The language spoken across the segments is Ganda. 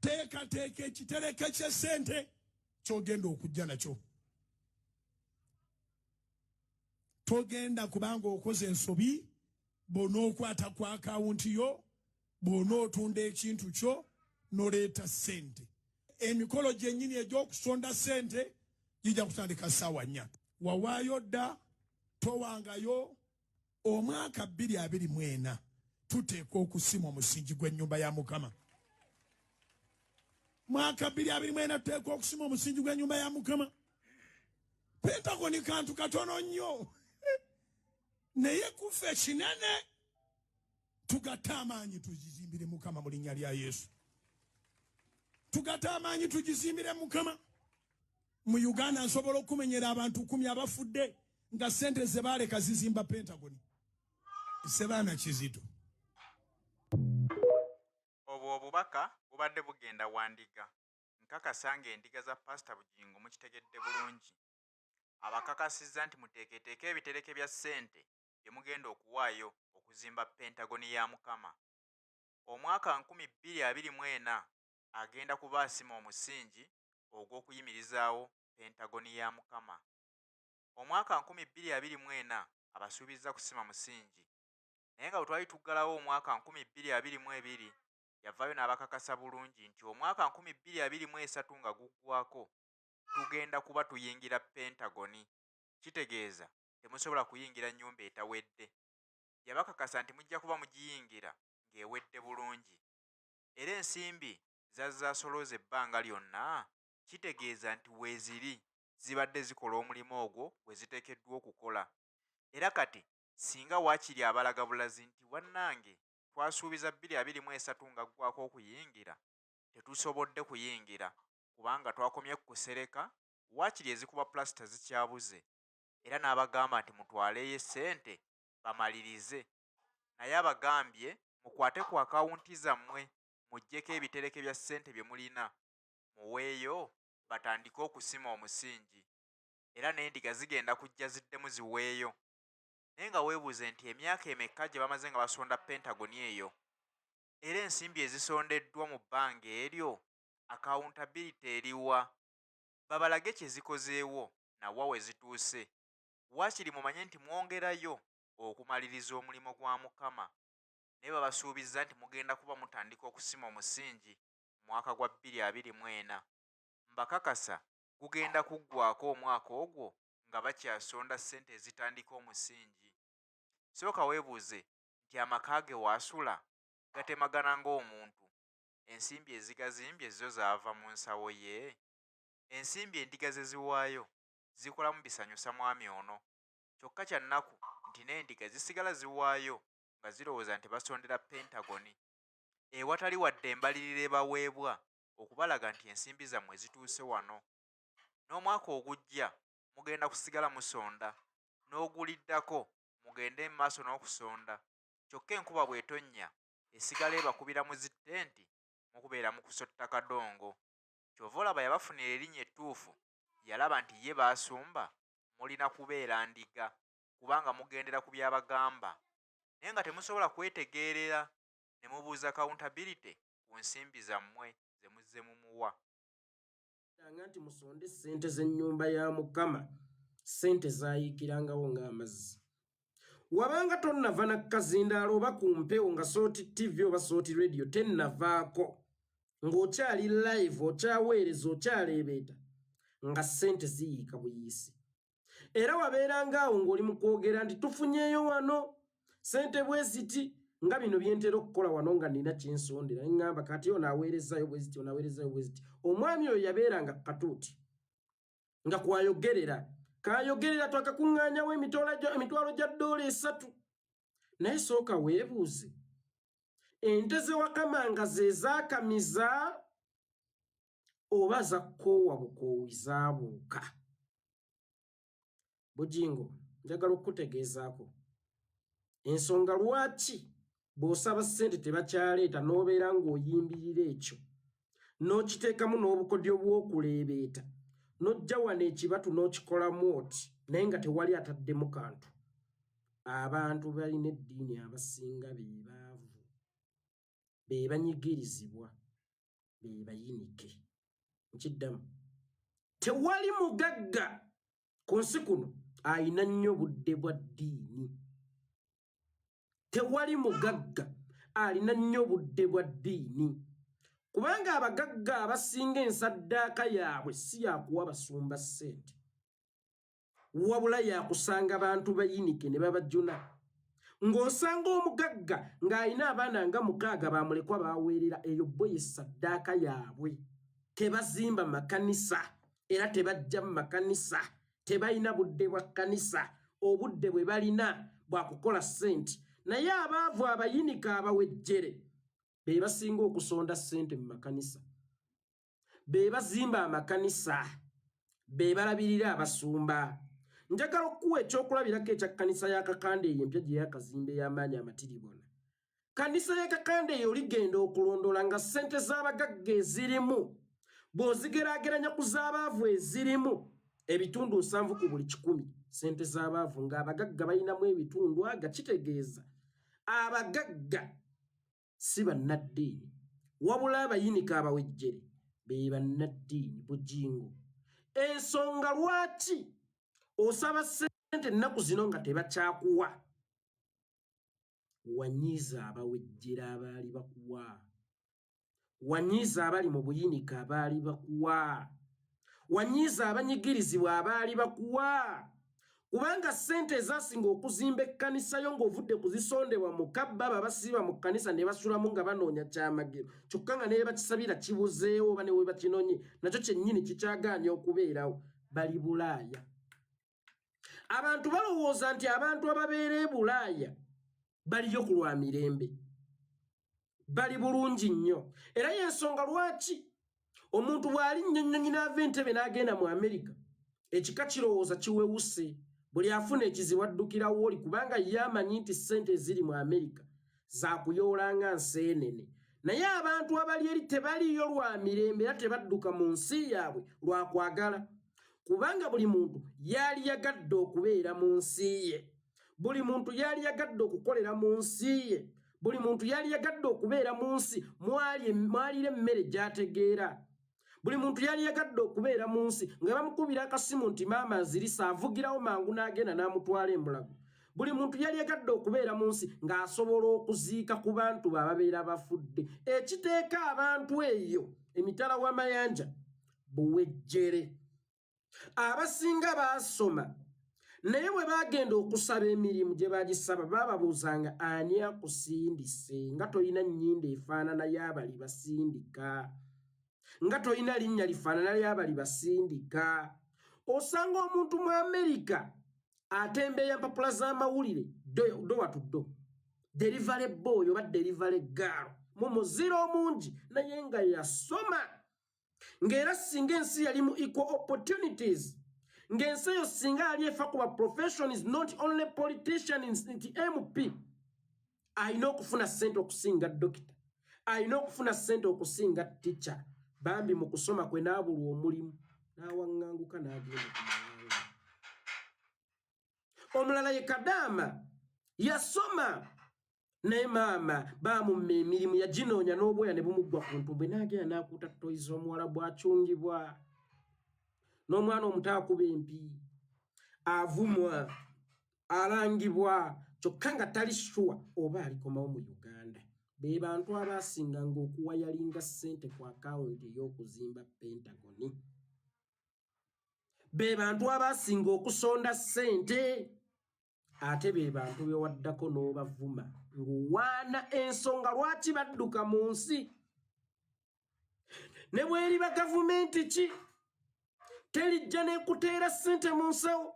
teeka ekitereke ky'essente ky'ogenda okujja nakyo. Togenda kubanga okoze ensobi, bw'onookwata ku akawunti yo, bw'onootunda ekintu kyo, n'oleeta ssente. Emikolo gyennyini egy'okusonda ssente gijja kutandika ssaawa 4. Wawaayo dda, towangayo. Omwaka 2024 tuteeka okusima omusingi gw'ennyumba ya Mukama. Mwaka 2024 tuteeka okusima omusingi gw'ennyumba ya Mukama. Pentagon kantu katono nnyo. Naye kufe kinene. Tugatte amaanyi tugizimbire Mukama mu linnya lya Yesu. Tugatte amaanyi tugizimbire Mukama. Mu Uganda nsobola okumenyera abantu 10 abafudde nga ssente ze baaleka zizimba Pentagon. Sebaana kizito. Obwo obubaka bubadde bugenda wandiga. Nkakasa ng'endiga za Pastor Bujingo mukitegedde bulungi. Abakakasizza nti muteeketeeke ebitereke bya ssente bye mugenda okuwaayo okuzimba Pentagon ya Mukama. Omwaka 2024 agenda kubaasima omusingi ogw'okuyimirizaawo Pentagon ya Mukama. Omwaka 2024 abasuubizza kusima musingi. Naye nga bwe twali tuggalawo omwaka 2022 yavaayo n'abakakasa bulungi nti omwaka 2023 nga guggwako tugenda kuba tuyingira Pentagon. Kitegeeza temusobola kuyingira nnyumba etawedde. Yabakakasa nti mujja kuba mugiyingira ng'ewedde bulungi. Era ensimbi zazzaasolooza ebbanga lyonna, kitegeeza nti weeziri zibadde zikola omulimu ogwo gwe ziteekeddwa okukola. Era kati singa waakiri abalaga bulazi nti wannange twasuubiza 2023 nga ggwako okuyingira, tetusobodde kuyingira kubanga twakomye kusereka, waakiri ezikuba plasita zikyabuze. Era n'abagamba nti mutwaleeyo ssente bamalirize. Naye abagambye mukwate ku akawunti zammwe muggyeko ebitereke bya ssente bye mulina, muweeyo batandike okusima omusingi. Era n'endiga zigenda kujja ziddemu ziweeyo. Naye nga weebuuze nti emyaka emeka gye bamaze nga basonda Pentagon eyo, era ensimbi ezisondeddwa mu bbanga eryo, accountability eriwa? Babalage kye zikozeewo nawa we zituuse. Waakiri mumanye nti mwongerayo okumaliriza omulimu gwa Mukama. Naye babasuubizza nti mugenda kuba mutandika okusima omusingi mu mwaka gwa 2024. Mbakakasa gugenda kuggwako omwaka ogwo nga bakyasonda ssente ezitandika omusingi. Sooka weebuuze nti amaka ge waasula gatemagana ng'omuntu. Ensimbi ezigazimbye zo zaava mu nsawo ye. Ensimbi endiga ze ziwaayo zikolamu bisanyusa mwami ono. Kyokka kya nnaku nti n'endiga zisigala ziwaayo nga zirowooza nti basondera Pentagon. Ewatali wadde embalirira ebaweebwa okubalaga nti ensimbi zammwe zituuse wano. N'omwaka ogujja mugenda kusigala musonda. N'oguliddako mugende mu maaso n'okusonda. Kyokka enkuba bw'etonnya esigala ebakubira mu zitenti mukubeera mu kusotta kadongo. Kyova olaba yabafunira erinnya ettuufu, yalaba nti ye baasumba mulina kubeera ndiga kubanga mugendera ku byabagamba. Naye nga temusobola kwetegeerera ne mubuuza accountability ku nsimbi zammwe ze muzze mumuwa. Nti musonde ssente z'ennyumba ya Mukama, ssente zaayiikirangawo ng'amazzi. Wabanga tonnava na kazindaalo oba ku mpewo nga sooti TV oba sooti radio tennavaako, ng'okyali live okyaweereza okyaleebeeta nga ssente ziyiika buyiisi. Era wabeerangaawo ng'oli mu kwogera nti tufunyeeyo wano ssente bwe ziti nga bino bye ntera okukola wano nga nina kyensondera. Ngamba kati ono aweerezaayo bwe ziti, ono aweerezaayo bwe ziti. Omwami oyo yabeeranga katuuti nga kwayogerera. Kayogerera twakakuŋŋaanyawo emitwalo gya $3. Naye sooka weebuuze, ente ze Wakama nga ze zaakamiza oba zakkoowa bukoowi zaabuuka? Bujingo, njagala okukutegeezaako ensonga lwaki bw'osaba ssente tebakyaleeta n'obeera ng'oyimbirira ekyo n'okiteekamu n'obukodyo bw'okuleebeeta n'ojja wano ekibatu n'okikolamu oti naye nga tewali ataddemu kantu. Abantu balina eddiini abasinga be baavu, be banyigirizibwa. be bayinike nkiddamu tewali mugagga ku nsi kuno ayina nnyo budde bwa ddiini tewali mugagga alina nnyo budde bwa ddiini kubanga abagagga abasinga ensaddaaka yaabwe si yakuwa basumba ssente wabula yakusanga abantu bayinike ne babajjuna ng'osanga omugagga ng'alina abaana nga 6 bamulekwa baweerera eyo bo ye saddaaka yaabwe tebazimba makanisa era tebajja mu makanisa tebalina budde bwa kanisa obudde bwe balina bwa kukola ssente naye abaavu abayinika abawejjere be basinga okusonda ssente mu makanisa be bazimba amakanisa be balabirira abasumba njagala okuwa ekyokulabirako ekya kanisa ya Kakande eyo empya gye yakazimbe y'amaanyi amatiribona kanisa ya Kakande eyo oligenda okulondola nga ssente z'abagagga ezirimu bw'ozigeraageranya ku z'abaavu ezirimu ebitundu 7 ku buli 100 ssente z'abaavu ng'abagagga balinamu ebitundu aga kitegeeza abagagga si bannaddiini wabula abayinika abawejjere be bannaddiini Bujingo ensonga lwaki osaba ssente ennaku zino nga tebakyakuwa wanyiiza abawejjera abaali bakuwa wanyiiza abali mu buyinika abaali bakuwa wanyiiza abanyigirizibwa abaali bakuwa kubanga ssente ezasinga okuzimba ekkanisa yo ng'ovudde kuzisondebwa mu kabba babasiiba mu kkanisa ne basulamu nga banoonya kyamagero kyokka nga ne bakisabira kibuzeewo oba ne we bakinonye nakyo kyennyini kikyagaanya okubeerawo bali Bulaaya abantu balowooza nti abantu ababeera e Bulaaya baliyo ku lwa mirembe bali bulungi nnyo era y'ensonga lwaki omuntu bw'ali nnyonnyonyi n'ava entebe n'agenda mu Amerika ekika kirowooza kiwewuse buli afuna ekizibu addukira wooli kubanga ye amanyi nti ssente eziri mu Amerika zaakuyoolanga nseenene naye abantu abali eri tebaliyo lwa mirembe era tebadduka mu nsi yaabwe lwa kwagala kubanga buli muntu yali yagadde okubeera mu nsi ye buli muntu yali yagadde okukolera mu nsi ye buli muntu yali yagadde okubeera mu nsi mwalira emmere gy'ategeera buli muntu yali yagadde okubeera mu nsi nga bamukubira akasimu nti maama nzirisa avugirawo mangu n'agenda n'amutwala embulago buli muntu yali yagadde okubeera mu nsi ng'asobola okuziika ku bantu ababeera bafudde ekiteeka abantu eyo emitala w'amayanja buwejjere abasinga baasoma naye bwe bagenda okusaba emirimu gye bagisaba bababuuzanga ani akusindise nga tolina nnyindo efaanana y'abali basindika nga tolina linnya lifaanana ly'abali basindika osanga omuntu mu Amerika atembeeya mpapula z'amawulire dowa to do delivery boy oba delivery girl mu muziro omungi naye nga yasoma ng'era singa ensi yali mu equal opportunities ng'ensi eyo singa ali efa ku ba professionals not only politicians nti MP alina okufuna ssente okusinga dokita alina okufuna ssente okusinga teacher bambi mu kusoma kwe n'abulwa omulimu n'awaŋŋanguka n'agenda omulala ye Kadaama yasoma naye maama baamumma emirimu yaginoonya n'obwoya ne bumuggwa ku ntumbwe n'agenda n'akuuta toyiza omuwala bw'akyungibwa n'omwana omuto akuba empi avumwa alangibwa kyokka nga tali shuwa oba alikomawo mu Uganda be bantu abaasinganga okuwayalinga ssente ku akawunti ey'okuzimba Pentagon be bantu abaasinga okusonda ssente ate be bantu bewaddako n'obavuma ng'owaana ensonga lwaki badduka mu nsi ne bweriba gavumenti ki telijja n'ekuteera ssente mu nsawo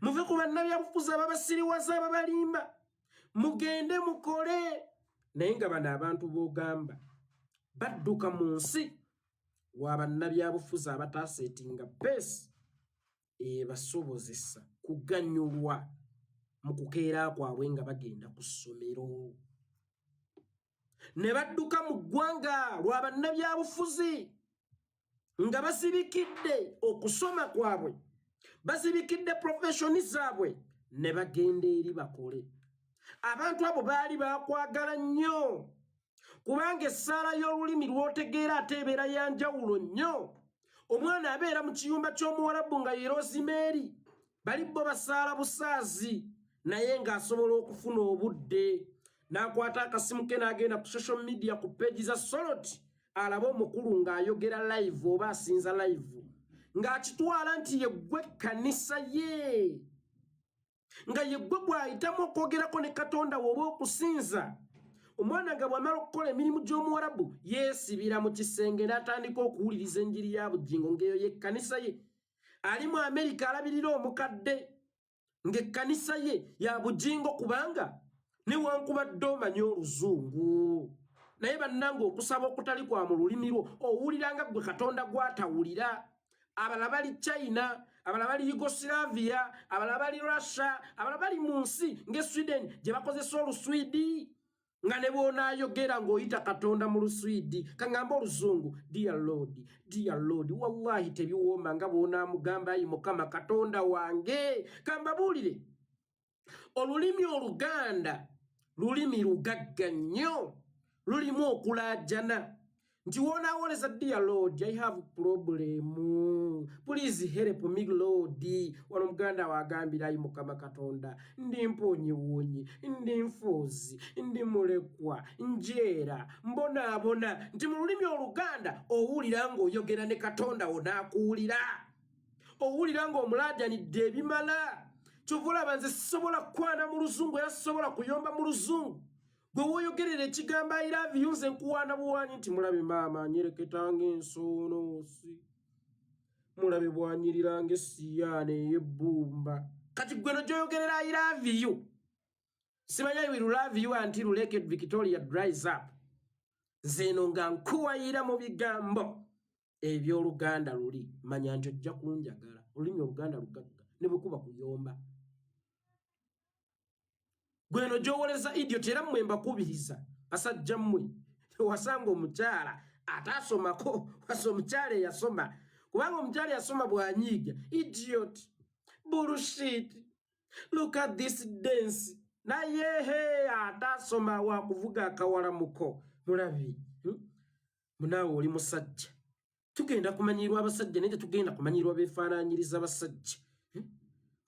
muve ku bannabyabufuzi ababasiriwaza ababalimba mugende mukole naye nga bano abantu b'ogamba badduka mu nsi wa bannabyabufuzi abataaseetinga beesi ebasobozesa kuganyulwa mu kukeera kwabwe nga bagenda ku ssomero ne badduka mu ggwanga lwa bannabyabufuzi nga basibikidde okusoma kwabwe basibikidde professioni zaabwe ne bagenda eri bakole abantu abo baali bakwagala nnyo kubanga essaala y'olulimi lw'otegeera ate ebeera ya njawulo nnyo. Omwana abeera mu kiyumba ky'Omuwarabu nga ye Rosemary bali bo basaala busaazi naye ng'asobola okufuna obudde n'akwata akasimu ke n'agenda ku social media ku peegi za Soloti alaba omukulu ng'ayogera live oba asinza live ng'akitwala nti ye ggwe kkanisa ye nga ye ggwe gw'ayitamu okwogerako ne Katonda woba okusinza. Omwana nga bw'amala okukola emirimu gy'Omuwarabu yeesibira mu kisenge n'atandika okuwuliriza enjiri ya Bujingo ng'eyo ye kkanisa ye. Ali mu Amerika alabirira omukadde ng'ekkanisa ye ya Bujingo kubanga newankubadde omanyi Oluzungu naye bannange okusaba okutali kwa mu lulimi lwo owuliranga ggwe Katonda gw'atawulira. Abalala bali China, abalala bali Yugoslavia, abalala bali Russia, abalala bali mu nsi ng'e Sweden gye bakozesa Oluswidi nga ne bw'onaayogera ng'oyita Katonda mu Luswidi kaŋŋamba Oluzungu dear Lord wallahi tebiwooma nga bw'onaamugamba ayi Mukama Katonda wange. Kambabuulire olulimi Oluganda lulimi lugagga nnyo lulimu okulaajana nti woonaawoleza dear Lord I have problem please help me Lord. Wano Muganda wagambira ayi Mukama Katonda ndi mponyiwonyi ndi nfuuzi ndi mulekwa njeera mbonaabona nti mu lulimi Oluganda owulira ng'oyogera ne Katonda onaakuwulira owulira ng'omulaajanidde ebimala. Kyova olaba nze sisobola kukwana mu Luzungu era sisobola kuyomba mu Luzungu. Gwe wooyogerera ekigambo I love you nze nkuwaana buwaanyi nti mulabe maama nyereketanga ensonoosi mulabe bwanyiriranga essiyaana ey'ebbumba. Kati gwe no gy'oyogerera I love you simanya I will love you until Lake Victoria dries up. Nze eno nga nkuwayira mu bigambo eby'Oluganda luli manya nti ojja kunjagala. Olulimi Oluganda lugagga ne bwe kuba kuyomba. Gwe no gy'owoleza idiot era mmwe mbakubiriza basajja mmwe wasanga omukyala ataasomako wasa omukyala eyasoma kubanga omukyala yasoma bw'anyiiga idiot bullshit look at this dance naye he ataasoma wakuvuga akawalamuko. Mulabi munaawe oli musajja tugenda kumanyirwa abasajja naye tugenda kumanyirwa beefaanaanyiriza abasajja.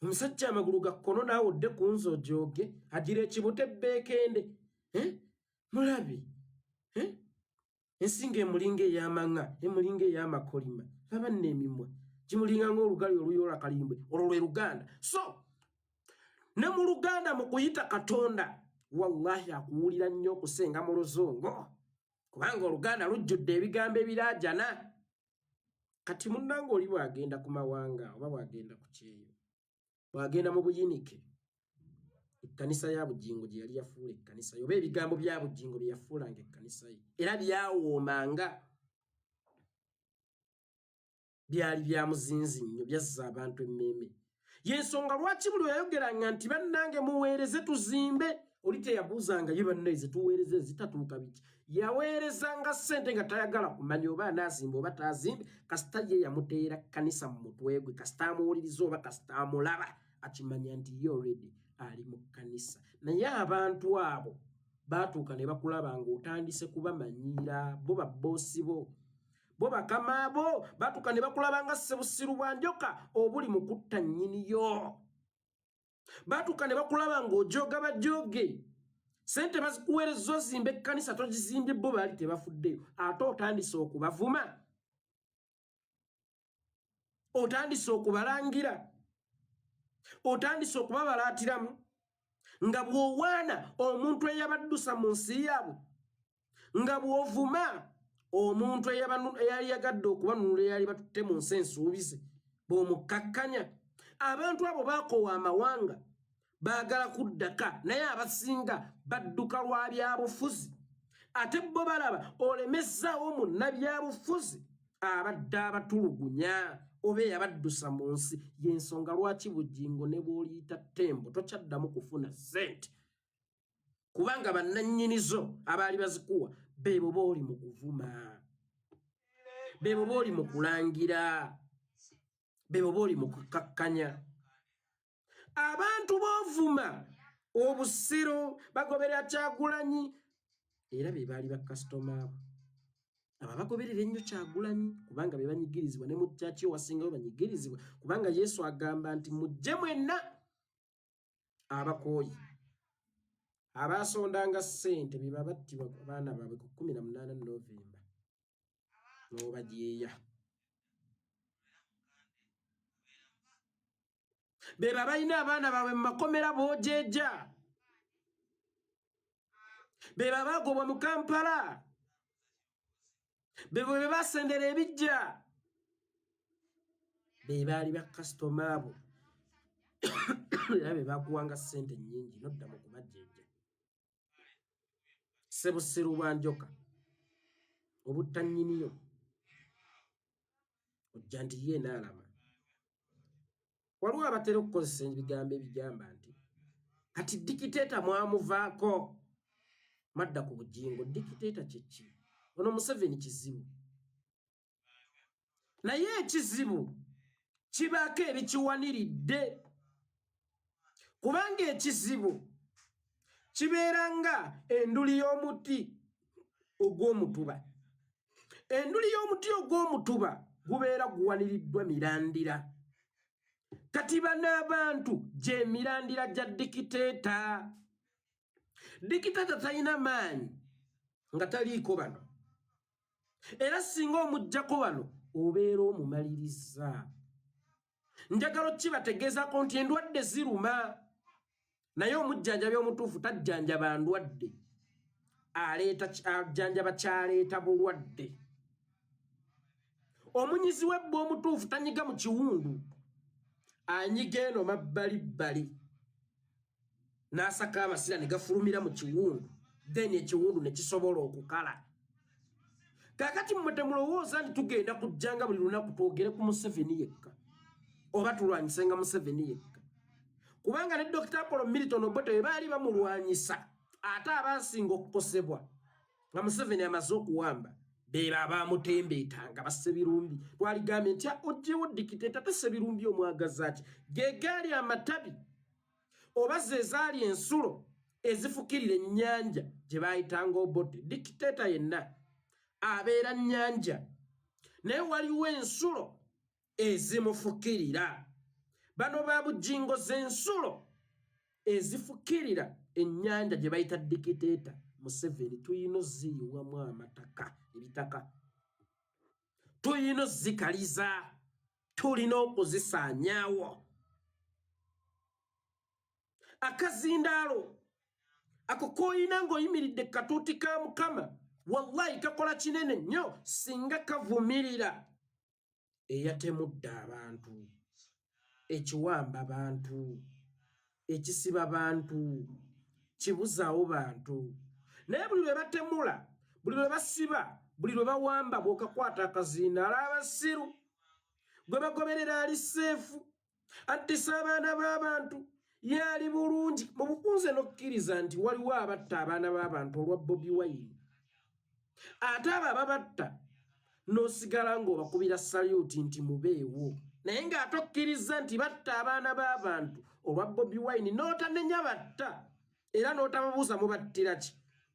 Omusajja amagulu ga kkono naawe odde ku nzo jooge agira ekibute beekende. Mulabi ensinga emulinga ey'amaŋŋa emulinga ey'amakolima laba nno emimwa gimulinga ng'olugali oluyoola kalimbwe olwo lwe Luganda. So ne mu Luganda mu kuyita Katonda wallahi akuwulira nnyo okusenga mu Luzungu kubanga Oluganda lujjudde ebigambo ebiraajana. Kati munnange oli bw'agenda ku mawanga oba bw'agenda ku kyeyo bw'agenda mu buyinike ekkanisa ya Bujingo gye yali yafuula ekkanisa ye oba ebigambo bya Bujingo bye yafuulanga ekkanisa ye era byawoomanga byali bya muzinzi nnyo byazza abantu emmeeme. Y'ensonga lwaki buli yayogeranga nti bannange muweereze tuzimbe oli teyabuuzanga ye bannaize tuweereze zitatuuka biki. Yaweerezanga ssente nga tayagala kumanya oba anaazimba oba taazimbe kasita ye yamuteera kkanisa mu mutwe gwe kasita amuwuliriza oba kasita amulaba akimanya nti ye already ali mu kkanisa. Naye abantu abo baatuuka ne bakulaba ng'otandise kubamanyiira bo babboosi bo bakama bo baatuuka ne bakulaba nga ssebusiru bwa njoka obuli mu kutta nnyiniyo. Baatuuka ne bakulaba ng'ojooga bajooge sente bazikuweereza ozimba ekkanisa togizimbye bo baali tebafuddeyo ate otandise okubavuma otandise okubalangira otandise okubabalaatiramu nga bw'owaana omuntu eyabaddusa mu nsi yaabwe nga bw'ovuma omuntu eyali yagadde okubanunula eyali batutte mu nsi ensuubize bw'omukkakkanya. Abantu abo baakoowa amawanga baagala kuddaka naye abasinga badduka lwa byabufuzi ate bo balaba olemezaawo munnabyabufuzi abadde abatulugunya oba eyabaddusa mu nsi. Y'ensonga lwaki Bujingo ne bw'oliyita ttembo tokyaddamu kufuna ssente kubanga bannannyinizo abaali bazikuwa beebo booli mu kuvuma beebo booli mu kulangira beebo booli mu kukkakkanya. Abantu boovuma obusiro bagobera Kyagulanyi era be baali ba customer abo bagoberera ennyo Kyagulanyi kubanga be banyigirizibwa ne mu church wasingayo banyigirizibwa kubanga Yesu agamba nti mujje mwenna abakooyi abasondanga ssente be babattibwa abaana baabwe ku 18 Novemba n'obagyeya be babalina abaana baabwe mu makomera boojeja be babagobwa mu Kampala be basendera ebijja be baali ba customer abo era be bakuwanga ssente nnyingi nodda mu kubajjeja Sebusiru bwa njoka obuttanyiniyo ojja nti ye n'alama waliwo abatera okukozesa ebigambo ebigamba nti kati dikiteeta mwamuvaako madda ku Bujingo dikiteeta kyeki ono Museveni kizibu naye ekizibu kibaako ebikiwaniridde kubanga ekizibu kibeera nga enduli y'omuti ogw'omutuba enduli y'omuti ogw'omutuba gubeera guwaniriddwa mirandira kati bano abantu gye mirandira gya dikiteeta dikiteeta talina maanyi nga taliiko bano era singa omuggyako bano obeera omumaliriza njagala kibategeezako nti endwadde ziruma naye omujjanjabi omutuufu tajjanjaba ndwadde ajjanjaba kyaleeta bulwadde omunyizi w'ebba omutuufu tanyiga mu kiwundu anyiga eno mabbalibbali n'asaka amasira ne gafulumira mu kiwundu then ekiwundu ne kisobola okukala kakati mmwe temulowooza nti tugenda kujjanga buli lunaku twogere ku Museveni yekka oba tulwanyisenga Museveni yekka kubanga ne Dr. Apollo Milton Obote we baali bamulwanyisa ate abasinga okukosebwa nga Museveni amaze okuwamba beera abaamutembeetanga bassebirumbi twaligambye nti ojjewo dikiteeta tesebirumbi omwagaza ki ge gaali amatabi oba ze zaali ensulo ezifukirira ennyanja gye baayitanga Obote dikiteeta yenna abeera nnyanja naye waliwo ensulo ezimufukirira bano ba Bujingo z'ensulo ezifukirira ennyanja gye bayita dikiteeta Museveni tuyina oziyiwamu amataka ebitaka tuyina ozikaliza tulina okuzisaanyaawo akazindaalo ako kooyina ng'oyimiridde katuuti ka Mukama wallahi kakola kinene nnyo singa kavumirira eyatemudde abantu ekiwamba abantu ekisiba bantu kibuzaawo bantu naye buli lwe batemula buli lwe basiba buli lwe bawamba bw'okakwata akazindaalo abasiru gwe bagoberera ali seefu attisa abaana b'abantu yaali bulungi mu bukunze n'okkiriza nti waliwo abatta abaana b'abantu olwa Bobi Wine ate abo ababatta n'osigala ng'obakubira saluti nti mubeewo naye ng'ate okkiriza nti batta abaana b'abantu olwa Bobi Wine n'otanenya batta era n'otababuuza mubattira ki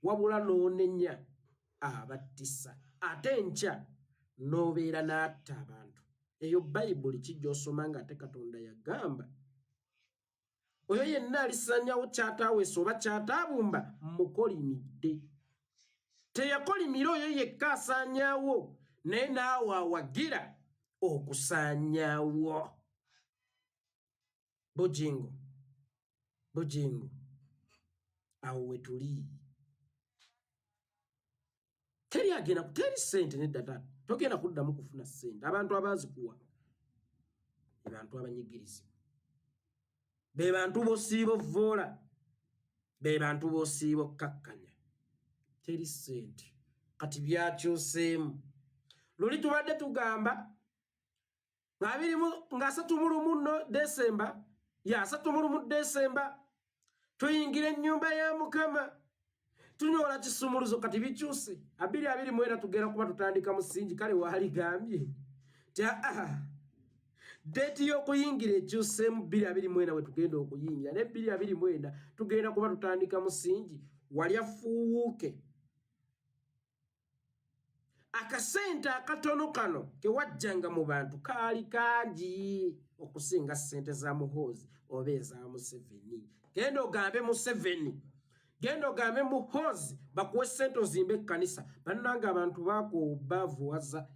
wabula n'onenya abattisa ate enkya n'obeera n'atta abantu eyo Bayibuli kijja osoma ng'ate Katonda yagamba oyo yenna alisanyawo kyataaweesa oba kyataabumba mukolimidde teyakolimira oyo yekka asaanyaawo naye naawe awagira okusaanyaawo Bujingo awo we tuli teri agenda teri ssente nedda taata togenda kuddamu kufuna ssente abantu abaazikuwa be bantu abanyigirizibwa be bantu b'osiiba ovvoola be bantu b'osiiba okkakkanya teri ssente kati byakyuseemu luli tubadde tugamba nga 31 Desemba ya 31 Desemba tuyingira ennyumba ya Mukama tunyola kisumuluzo kati bikyuse 2024 tugera kuba tutandika musingi kale waaligambye deti y'okuyingira ekyuseemu 2024 we tugenda okuyingira ne 2024 tugenda kuba tutandika musingi wali afuuwuuke akasente akatono kano ke wajjanga mu bantu kaali kangi okusinga ssente za Muhoozi oba eza Museveni. Genda ogambe Museveni, genda ogambe Muhoozi bakuwe ssente ozimbe ekkanisa. Bannanga abantu baako bavuwaza